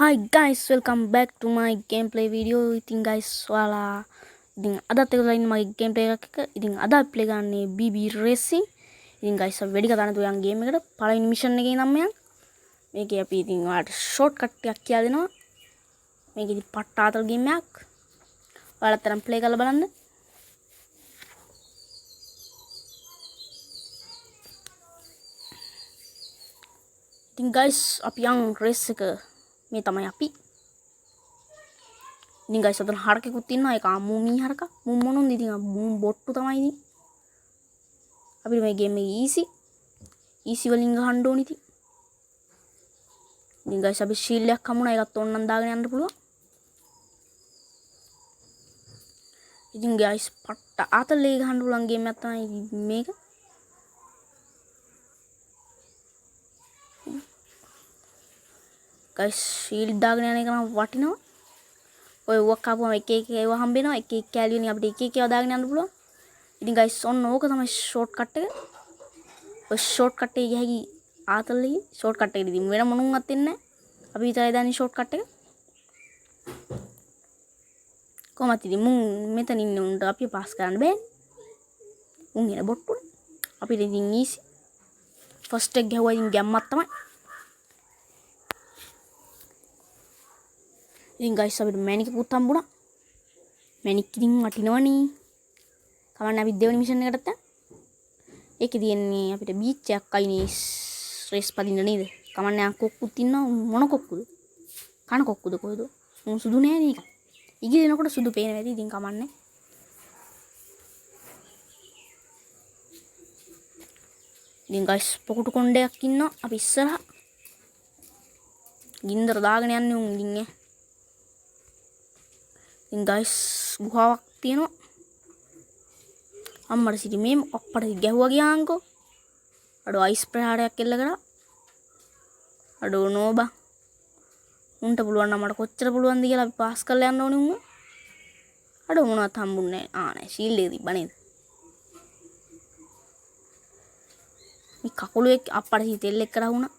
Hi guys, welcome back to my gameplay video. ඉතින් guys ඔයාලා ඉතින් අදත් එකතු වෙලා මගේ gameplay එකක් එක. ඉතින් අද අපි play ගන්නේ BB Racing. ඉතින් guys අපි වැඩි කතා නැතුව යන් game එකට පළවෙනි mission එකේ නම් යන්. මේකේ අපි ඉතින් ඔයාලට shortcut ටිකක් කියලා දෙනවා. මේක ඉතින් පට්ටාතල් game එකක්. ඔයාලත් තරම් play කරලා බලන්න. ඉතින් guys අපි යන් race එක මේ තමයි අපි ඉතින් guys අතන හරකෙකුත් ඉන්නවා ඒක අමු මී හරක මුම් මොනුන්ද ඉතින් බොට්ටු තමයි ඉතින් අපිට මේ ගේම් එක ඊසි වලින් ගහන්න ඕනි ඉතින් guys අපි ෂීල්ඩ් එකක් හමුණා ඒකත් ඕනනම් දාගෙන යන්න පුළුවන් ඉතින් guys පට්ට ආතලේ ගහන්න පුළුවන් ගේම් එකක් තමයි මේක guys ෂීල්ඩ් දාගෙන යන එක නම් වටිනවා ඔය වොක් ආපුවම එක එක ඒවා හම්බ වෙනවා එක එක කැලිය වලින් අපිට එක එක ඒවා දාගෙන යන්න පුළුවන් ඉතින් guys ඔන්න ඕක තමයි ෂෝට්කට් එක ඔය ෂෝට්කට් එක ගියහි ආතල්ලේ ෂෝට්කට් එකට ඉතින් වෙන මොනුන්වත් දෙන්නේ නැහැ අපි විතරයි දාන්නේ ෂෝට්කට් එක කොහමද ඉතින් මුන් මෙතන ඉන්න උන්ට අපි පාස් කරන්න බෑනේ මුන් එන බොට්ටුනේ අපිට ඉතින් ඊසි ෆස්ට් එක ගහුවා ඉතින් ගැම්මක් තමයි ඉතින් guys අපිට මැනිකකුත් හම්බුණා මැනික් ඉතින් වටිනවනේ කවන්න අපි දෙවෙනි මිෂන් එකටත් ඒකේ තියෙන්නේ අපිට බීච් එකක් අයිනේ රේස් පදින්න නේද කවන්න කොක්කුත් ඉන්නවා මොන කොක්කුද කන කොක්කුද කොහෙද උන් සුදු නෑ නේ ඉගි දෙනකොට සුදු පේන වැඩි ඉතින් කමන්නේ ඉතින් guys පොකුටු කොණ්ඩයක් ඉන්නවා අපි ඉස්සරහා ගින්දර දාගෙන යන්නේ උන් ඉතින් ඉතින් guys ගුහාවක් තියෙනවා අම්මට සිටි මේ අප්පට ගැහුවා ගියාන්කෝ අඩෝ අයිස් ප්‍රහාරයක් එල්ල කරා අඩෝ නෝබා උන්ට පුළුවන් නම් මට කොච්චර පුළුවන්ද කියලා අපි පාස් කරලා යන්න ඕනේ උන් අඩෝ මොනවත් හම්බුන්නේ නැහැ නෑ ෂීල්ඩ් එක තිබ්බා නේද මේ කකුලේ අප්පට සිටි තෙල් එක්ක රහුණා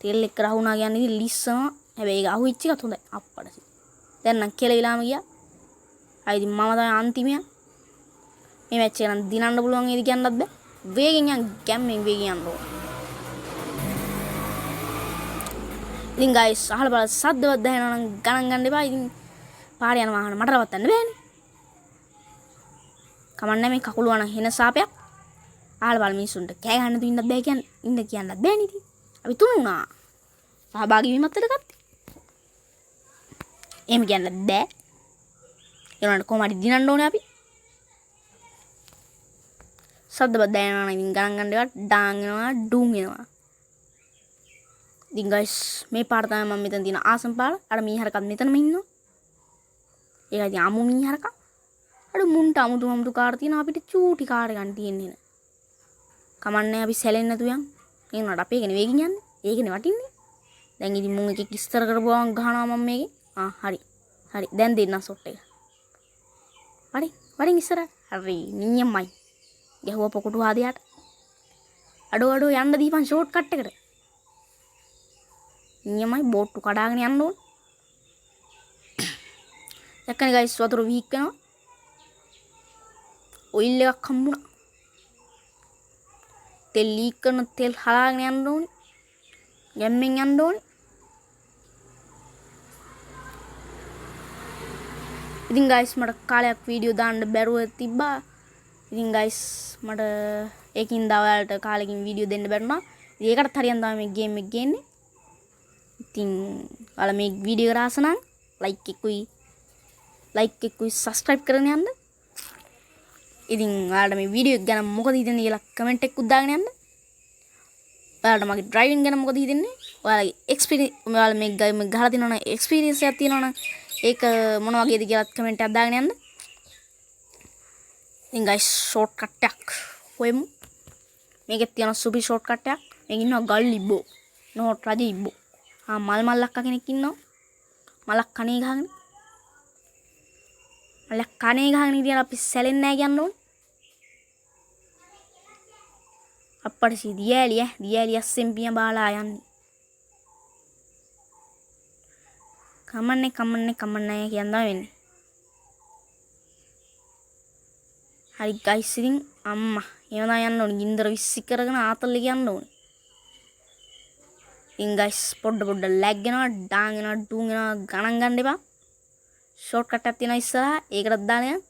තෙල් එක්ක රහුණා කියන්නේ ඉතින් ලිස්සනවා හැබැයි ඒක අහුවිච්ච එකත් හොඳයි අප්පට සිටි දැන් නම් කෙලවිලාම ගියා. ආයි ඉතින් මම තමයි අන්තිමයා. මේ මැච් එක නම් දිනන්න පුළුවන් වේද කියන්නත් බෑ. වේගෙන් යන් ගැම්මෙන් වේගෙන් යන්න ඕන. ඉතින් guys අහලා බලන්න සද්දවත් දැනෙනවා නම් ගණන් ගන්න එපා. ඉතින් පාරේ යන වාහන මට රවට්ටන්න බෑනේ. කමන්නේ මේ කකුල වණ හෙන සාපයක්. අහලා බලන්න මිනිස්සුන්ට කෑ ගන්න තු ඉන්නත් බෑ කියන්නේ. ඉන්න කියන්නත් බෑනේ ඉතින්. අපි තුන වුණා. සහභාගී වීමත් එක්කත් එහෙම කියන්න බෑ. ඒනට කොහමද දිනන්න ඕනේ අපි? සද්දවත් දැනෙනවා නම් ඉතින් ගණන් ගන්න ඒවා ඩාන් වෙනවා, ඩුන් වෙනවා. ඉතින් guys මේ පාර තමයි මම මෙතන තියෙන ආසම් පාර. අර මීහරකත් මෙතනම ඉන්නවා. ඒක ඉතින් අමු මීහරක. අර මුන්ට අමුතු කාර් තියෙනවා අපිට චූටි කාර් ගන්න තියෙන්නේ. කමන්නේ අපි සැලෙන්නේ නැතු යන්. ඒ උනාට අපි ඒකනේ වේගින් යන්නේ. ඒකනේ වටින්නේ. දැන් ඉතින් මුන් එකෙක් ඉස්තර කරපුවාම ගහනවා මම මේකේ. හරි දැන් දෙන්න ෂොට් එක වරින් ඉස්සර හරි නියමයි ගැහුවා පොකුටු ආදියට අඩෝ යන්න දීපන් ෂෝට් කට් එකට නියමයි බෝට්ටු කඩාගෙන යන්න ඕන දැක්කනේ ගයිස් වතුර වීක් වෙනවා ඔයිල් එකක් හම්බුණා තෙල් ලීක් කරන තෙල් හලාගෙන යන්න ඕනේ ගැම්මෙන් යන්න ඕනේ ඉතින් guys මට කාලයක් වීඩියෝ දාන්න බැරුව තිබ්බා. ඉතින් guys මට ඒකින්ද ඔයාලට කාලෙකින් වීඩියෝ දෙන්න බැරුණා. ඉතින් ඒකටත් හරියන් තමයි මේ ගේම් එක ගේන්නේ. ඉතින් ඔයාලා මේ වීඩියෝ එක රාස නම් ලයික් එකකුයි subscribe කරගෙන යන්න. ඉතින් ඔයාලට මේ වීඩියෝ එක ගැන මොකද හිතන්නේ කියලා කමෙන්ට් එකක් දාගෙන යන්න. ඔයාලට මගේ ඩ්‍රයිවිං ගැන මොකද හිතන්නේ? ඔයාලගේ එක්ස්පීරියන්ස් ඔයාලා මේ ගහලා තියෙනවා නම් එක්ස්පීරියන්ස් එකක් තියෙනවා නම් ඒක මොන වගේද කියලා කමෙන්ට් එකක් දාගෙන යන්න. ඉතින් guys ෂෝට්කට් එකක් හොයමු. මේකේ තියෙන සුපි ෂෝට්කට් එකක්. මේක ඉන්නවා ගල්ලිබ්බෝ. නෝට් රජිබ්බෝ. මල්ලක්ක කෙනෙක් ඉන්නවා. මලක් කණේ ගහගෙන. මලක් කණේ ගහගෙන ඉතින් අපි සැලෙන්නේ නැහැ කියන්න ඕනේ. අප්පට සී දියෑලිය අස්සෙන් පිය බාලා යන්නේ. කමන්නේ කියන්න වෙන්නේ. හරි ගයිස් ඉතින් අම්මා එවනා යන්න ඕනේ. ගින්දර විශ්සි කරගෙන ආතල්ලේ යන්න ඕනේ. ඉතින් ගයිස් පොඩ ලැග් වෙනවා, ඩාන් වෙනවා, ඩූන් වෙනවා ගණන් ගන්න එපා. ෂෝට් කට් එකක් තියෙනවා ඉස්සරහා. ඒකටත් දාලා යන්න.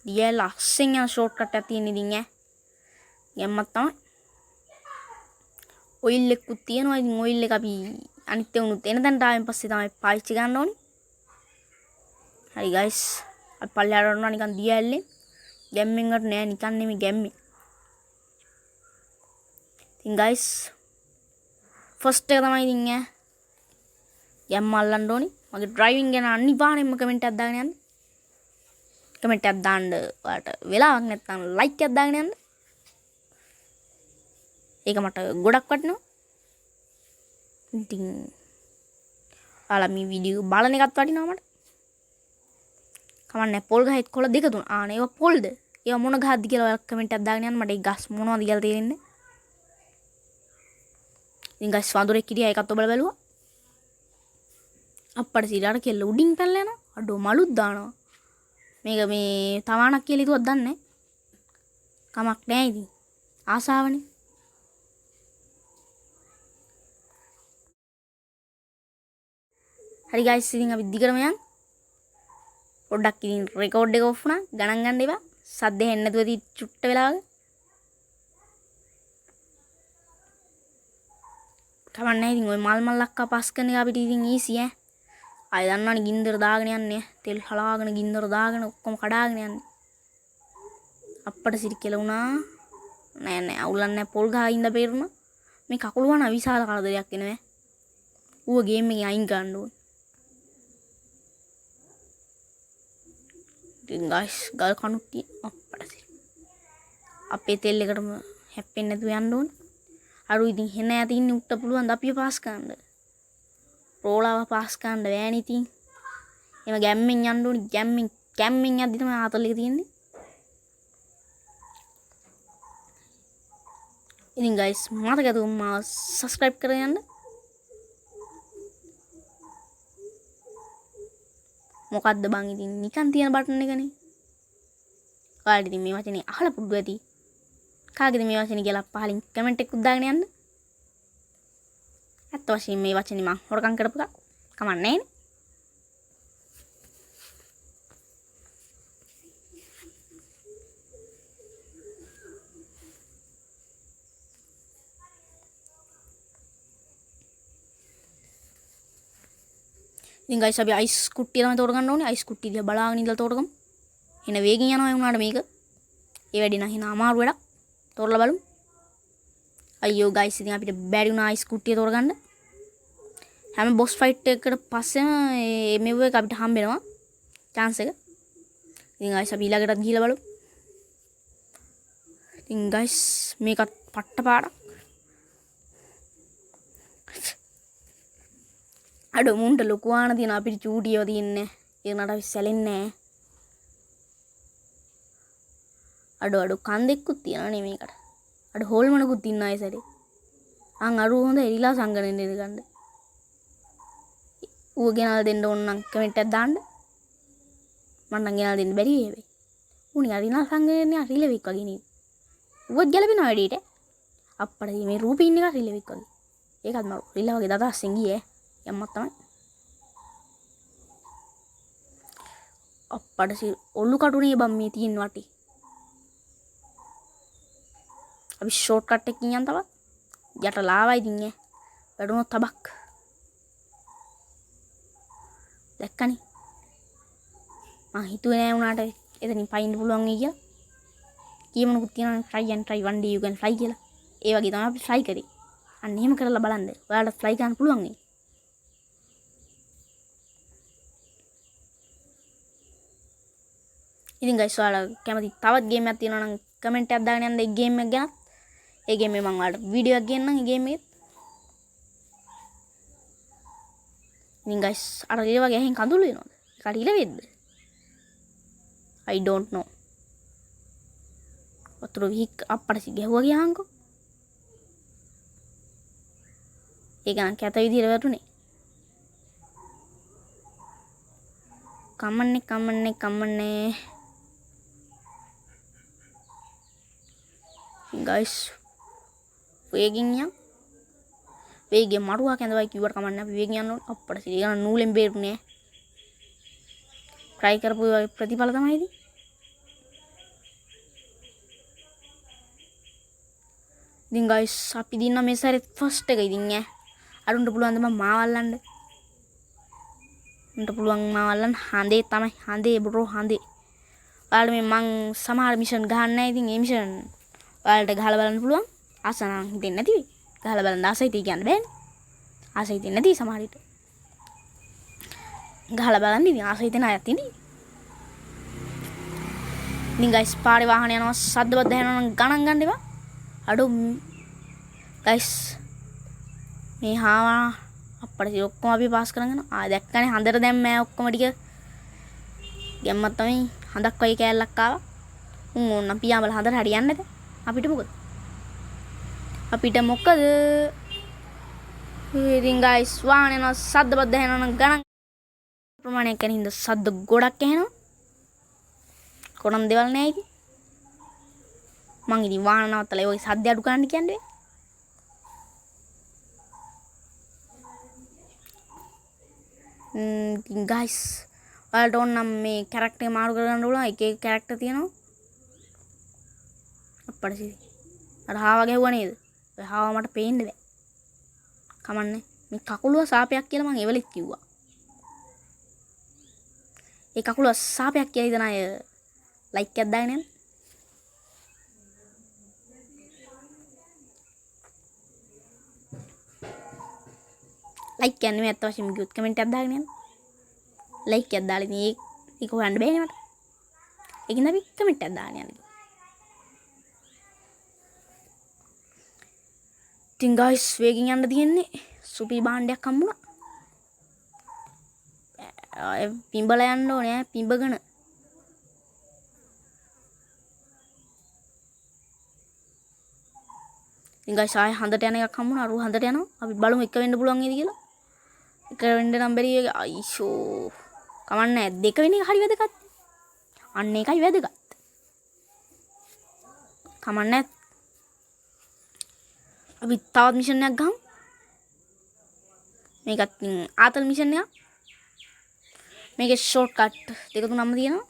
දිය ලස්සෙන් යන ෂෝට් කට් එකක් තියෙන ඉතින් ඈ. යම්මත් තමයි. ඔයිල් එකකුත් තියෙනවා. ඉතින් ඔයිල් එක අපි අනිත් උනුත් එන තැනට ආවෙන් පස්සේ තමයි පාවිච්චි ගන්න ඕනේ. හරි ගයිස් අපි පල්ලෙහාට යනවා නිකන් දිය ඇල්ලේ. ගැම්මෙන්කට නෑ නිකන් නෙමෙයි ගැම්මෙන්. ඉතින් ගයිස් ෆස්ට් එක තමයි ඉතින් ඈ. ගැම්ම අල්ලන්න ඕනේ. මගේ ඩ්‍රයිවිං ගැන අනිවාර්යෙන්ම කමෙන්ට් එකක් දාගෙන යන්න. කමෙන්ට් එකක් දාන්න ඔයාලට වෙලාවක් නැත්නම් ලයික් එකක් දාගෙන යන්න. ඒක මට ගොඩක් වටිනවා. ඉතින් ඔයාලා මේ වීඩියෝ බලන එකත් වටිනවා මට. කමන්නේ පොල් ගහෙත් කොළ දෙක තුන. ආනේ ඒවා පොල්ද? ඒවා මොන ගහක්ද කියලා ඔයාලා කමෙන්ට් එකක් දාගෙන යන්න. මට ඒ ගස් මොනවද කියලා තේරෙන්නේ. ඉතින් ගස් වඳුරෙක් හිටියා ඒකත් ඔබලා බැලුවා. අප්පට සීලාට කෙල්ල උඩින් පැනලා යනවා. අඩෝ මලුත් දානවා. මේක මේ තවාණක් කියලා හිතුවත් දන්නේ නැහැ. කමක් නැහැ ඉතින්. ආසාවනේ. හරි ගයිස් ඉතින් අපි දිගටම යන්. පොඩ්ඩක් ඉතින් රෙකෝඩ් එක ඔෆ් වුණා. ගණන් ගන්න එපා. සද්ද හෙන්න නැතුව ඉතින් චුට්ට වෙලාවක. කමන්නේ ඉතින් ওই මල් අක්කා පාස් කරන එක අපිට ඉතින් ඊසි ඈ. ආය දන්නවනේ ගින්දර දාගෙන යන්නේ. තෙල් හලාගෙන ගින්දර දාගෙන ඔක්කොම කඩාගෙන යන්නේ. අප්පට සිරි කියලා වුණා. නෑ අවුලක් නෑ පොල් ගහා ඉඳ බේරුණා. මේ කකුල වුණා විශාල කරදරයක් එනවා. ඌව ගේම් එකෙන් අයින් ගන්න ඕනේ. ඉතින් ගයිස් ගල් කණුට්ටිය අප්පට සිරි. අපේ තෙල් එකටම හැප්පෙන්නේ නැතුව යන්න ඕනේ. අර ඉතින් හෙන ඈත ඉන්නේ උට්ට පුළුවන් ද අපිව පාස් කරන්න. රෝලාව පාස් කරන්න බෑනේ ඉතින්. එම ගැම්මෙන් යන්න ඕනේ. ගැම්මෙන් යද්දි තමයි ආතල් එක තියෙන්නේ. ඉතින් ගයිස් මතක තුමා සබ්ස්ක්‍රයිබ් කරගෙන යන්න. මොකද්ද බං ඉතින් නිකන් තියෙන බටන් එකනේ. ඔයාලට ඉතින් මේ වචනේ අහලා පුරුදු ඇති. කාගේද මේ වචනේ කියලා පහලින් කමෙන්ට් එකක් දාගෙන යන්න. අත් වශයෙන් මේ වචනේ මම හොරකම් කරපු එක කමන්නේ නෑනේ. ඉතින් ගයිස් අපි අයිස් කුට්ටිය තමයි තෝරගන්න ඕනේ. අයිස් කුට්ටිය දිහා බලාගෙන ඉඳලා තෝරගමු. එන වේගෙන් යනවා වුණාට මේක. ඒ වැඩි නම් හින අමාරු වැඩක්. තෝරලා බලමු. අයියෝ ගයිස් ඉතින් අපිට බැරි වුණා අයිස් කුට්ටිය තෝරගන්න. හැම බොස් ෆයිට් එකකට පස්සෙම මේ මෙව එක අපිට හම්බ වෙනවා. chance එක. ඉතින් ගයිස් අපි ඊළඟටත් ගිහලා බලමු. ඉතින් ගයිස් මේකත් පට්ට පාඩක්. අඩ මුන්ට ලොකු ආන තියෙන අපිට චූටියව තියෙන්නේ. ඒක නට අපි සැලෙන්නේ නැහැ. අඩ කන්දෙක්කුත් තියෙනනේ මේකට. අඩ හොල්මනකුත් ඉන්නා ඒ සැරේ. අන් අරු හොඳ එරිලා සංගණයෙන් දෙන්න ගන්න. ඌව ගෙනල්ලා දෙන්න ඕන නම් කමෙන්ට් එකක් දාන්න. මම නම් ගෙනල්ලා දෙන්න බැරි වෙයි. උණි අරිනා සංගණයෙන් රිලෙවික් වගේ නේද? ඌවත් ගැලපෙනවා වැඩිට. අප්පට මේ රූපේ ඉන්න එක රිලෙවික් වගේ. ඒකත් මම රිලා වගේ දදාස්සෙන් ගියේ. යම්මත් තමයි. අප්පට ඔල්ලු කටුනේ බම් මේ තියෙන වටි. අපි ෂෝට් කට් එකකින් යන් තවත්. යට ලාවයි ඉතින් ඈ. වැඩුණොත් තබක්. දැක්කනේ. මං හිතුවේ නෑ උනාට එතනින් පයින්න පුළුවන් වෙයි කියලා. කීමනකුත් තියෙනවා try and try one day you can fly කියලා. ඒ වගේ තමයි අපි try කරේ. අන්න එහෙම කරලා බලන්න. ඔයාලට fly කරන්න පුළුවන් වෙයි. ඉතින් ගයිස් ඔයාලා කැමති තවත් ගේම් එකක් තියෙනවා නම් කමෙන්ට් එකක් දාගෙන යන්න ඒ ගේම් එක ගැන. ඒ ගේම් එක මම ඔයාලට වීඩියෝ එකක් ගෙන්නම් ඒ ගේම් එකේ. ඉතින් ගයිස් අර ඒ වගේ එහෙන් කඳුළු වෙනවද? ඒකට ඉල වෙද්ද? I don't know. වතුර විහික් අප්පට ගැහුවා ගියාංකෝ. ඒක නම් කැත විදියට වැටුනේ. කමන්නේ guys වේගින් යන්න වේගය මරුවා කැඳවයි කිව්වට කමන්නේ අපි වේගින් යන්න ඕනේ අප්පට සිරි ගන්න නූලෙන් බේරුනේ try කරපු ප්‍රතිඵල තමයි ඉතින් ඉතින් guys අපි දින්න මේ සැරේ ෆස්ට් එක ඉතින් ඈ අරුන්ට පුළුවන් ද මම මාවල්ලන්න උන්ට පුළුවන් මාවල්ලන්න හඳේ තමයි හඳේ බ්‍රෝ හඳේ ඔයාලට මේ මං සමහර මිෂන් ගහන්න නැහැ ඉතින් ඒ මිෂන් ඔයාලට ගහලා බලන්න පුළුවන් ආස නම් හිතෙන්නේ නැති වෙයි ගහලා බලන්න ආසයි තිය කියන්න බෑනේ ආසයි හිතෙන්නේ නැති සමහර විට ගහලා බලන්න ඉතින් ආසයි හිතෙන අයත් ඉන්නේ ඉතින් guys පාරේ වාහන යනවා සද්ද බද්ද ඇහෙනවා නම් ගණන් ගන්න එපා අඩෝ guys මේ හාවා අප්පට ඉතින් ඔක්කොම අපි පාස් කරගෙන දැක්කනේ හඳට දැම්ම ඔක්කොම ටික ගැම්මත් තමයි හඳක් වගේ කෑල්ලක් ආවා උන් ඕන්න පියාඹල හඳට හරියන්නේ නැද අපිට මොකද ඉතින් guys වාහන යනවා සද්ද බද්ද ඇහෙනවා නම් ගණන් ප්‍රමාණයක් ගැන හින්දා සද්ද ගොඩක් ඇහෙනවා කොරම් දේවල් නෑ ඉතින් මං ඉතින් වාහන නවත්තලා ඒ වගේ සද්ද අඩු කරන්න කියන්නේ guys ඔයාලට ඕන නම් මේ කැරක්ටර් එක මාරු කරගන්න පුළුවන් එක එක කැරක්ටර් තියෙනවා අප්පට සිරි අර හාවා ගැහුවා නේද ඔය හාවා මට පේන්න බෑ කමන්නේ මේ කකුලුව සාපයක් කියලා මං එවලෙත් කිව්වා ඒ කකුලුව සාපයක් කියලා ඉතන අය ලයික් එකක් දාගෙන යන්න ලයික් කියන්නේ මේ අත්ත වශයෙන්ම කිව්වොත් කමෙන්ට් එකක් දාගෙන යන්න ලයික් එකක් දාලා ඉතින් ඒක හොයන්න බෑනේ මට ඒකින්ද අපි කමෙන්ට් එකක් දාගෙන යන්න ඉතින් guys වේගෙන් යන්න තියෙන්නේ සුපි භාණ්ඩයක් හම්බුණා පිඹලා යන්න ඕනේ පිඹගෙන ඉතින් guys ආයෙ හඳට යන එකක් හම්බුණා අරු හඳට යනවා අපි බලමු එක වෙන්න පුළුවන් නේද කියලා එක වෙන්න නම් බැරි එක අයිෂෝ කමන්නේ දෙක වෙන එක හරි වැදගත් අන්න ඒකයි වැදගත් කමන්නේ අපි තවත් මිෂන් එකක් ගහමු මේකත් ආතල් මිෂන් එකක් මේකේ ෂෝට් කට් දෙක තුනක්ම තියෙනවා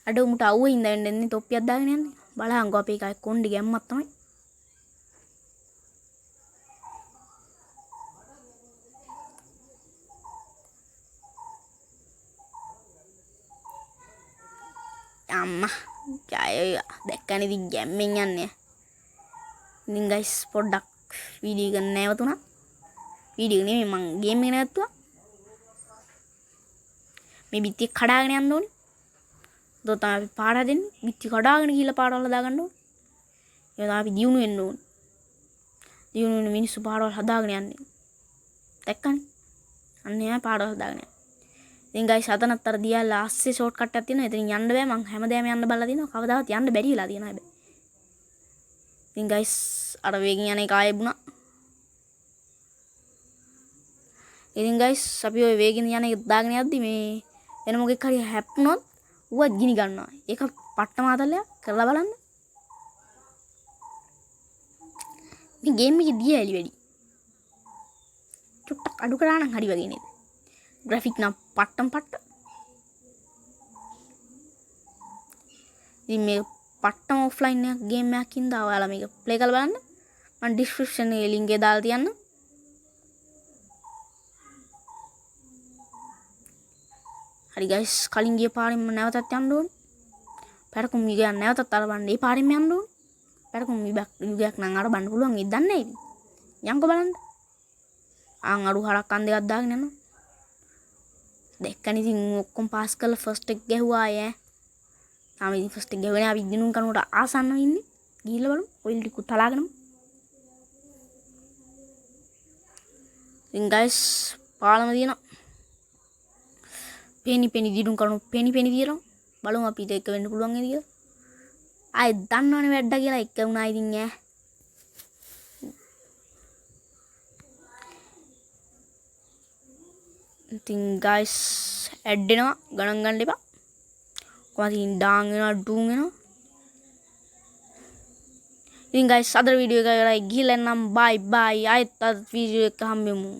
අඩ උඹට අවුව ඉඳ වෙන්නේ තොප්පියක් දාගෙන යන්නේ බලහන්කෝ අපි එකයි කොණ්ඩි ගැම්මක් තමයි අම්මා ජය දැක්කනේ ඉතින් ගැම්මෙන් යන්නේ ඉතින් guys පොඩ්ඩක් වීඩියෝ එක නැවතුණා වීඩියෝ නෙමෙයි මං ගේම් එක නැවතුවා මේ බිත්තිය කඩාගෙන යන්න ඕනේ දෝ තමයි අපි පාර හදන්නේ බිත්ති කඩාගෙන ගිහලා පාරවල් හදාගන්න ඕනේ ඒ තමයි අපි දියුණු වෙන්න ඕනේ දියුණු වෙන මිනිස්සු පාරවල් හදාගෙන යන්නේ දැක්කනේ අන්න එයා පාරවල් හදාගෙන යන්නේ ඉතින් guys අතනත් අර දියල්ලා ආස්සේ ෂෝට් කට් එකක් තියෙනවා එතනින් යන්න බෑ මං හැමදාම යන්න බලලා දිනවා කවදාවත් යන්න බැරි වෙලා තියෙනවා හැබැයි ඉතින් guys අර වේගෙන් යන එක ආයෙ වුණා ඉතින් guys අපි ඔය වේගෙන් යන එක දාගෙන යද්දි මේ වෙන මොකෙක් හරි හැප්පුණොත් ඌවත් ගිනි ගන්නවා ඒක පට්ට මාතලයක් කරලා බලන්න මේ ගේම් එකේ දිය ඇලි වැඩි චුට්ටක් අඩු කරා නම් හරි වගේ නේද ග්‍රැෆික් නම් පට්ටම් පට්ට ඉතින් මේ පට්ටම ඔෆ්ලයින් එක ගේම් එකක් ඉඳලා ඔයාලා මේක ප්ලේ කරලා බලන්න මම ඩිස්ක්‍රිප්ෂන් එකේ ලින්ක් එක දාලා තියන්න හරි guys කලින් ගිය පාරෙන්ම නැවතත් යන්න ඕනේ පැරකුම් යුගයක් නැවතත් අරබන්න ඒ පාරෙන්ම යන්න ඕනේ පැරකුම් යුගයක් නම් අරබන්න පුළුවන් ඒක දන්නේ නැහැ ඉතින් යන්කෝ බලන්න ආන් අරු හරක් අන් දෙකක් දාගෙන යනවා දැක්කනේ ඉතින් ඔක්කොම පාස් කරලා ෆස්ට් එක ගැහුවා ඈ තාම ඉතින් ෆස්ට් එක ගැහුවේ අපි දිනුම් කනුවට ආසන්නව ඉන්නේ ගිහිල්ලා බලමු ඔයිල් ටික තලාගෙනමු ඉතින් guys පාලම දිනවා පෙනි දිනුම් කනු පෙනි දිනවා බලමු අපිට එක වෙන්න පුළුවන් නේද කියලා ආයෙ දන්නවනේ වැඩ කියලා එක වුණා ඉතින් ඈ ඉතින් ගයිස් ඇඩ් එනවා ගණන් ගන්න එපා. කොහොමද ඉතින් ඩාන් වෙනවා ඩූන් වෙනවා. ඉතින් ගයිස් අද වීඩියෝ එක ඉවරයි. ගිහලා නම් බයි බයි. ආයෙත් අද වීඩියෝ එක හම්බෙමු.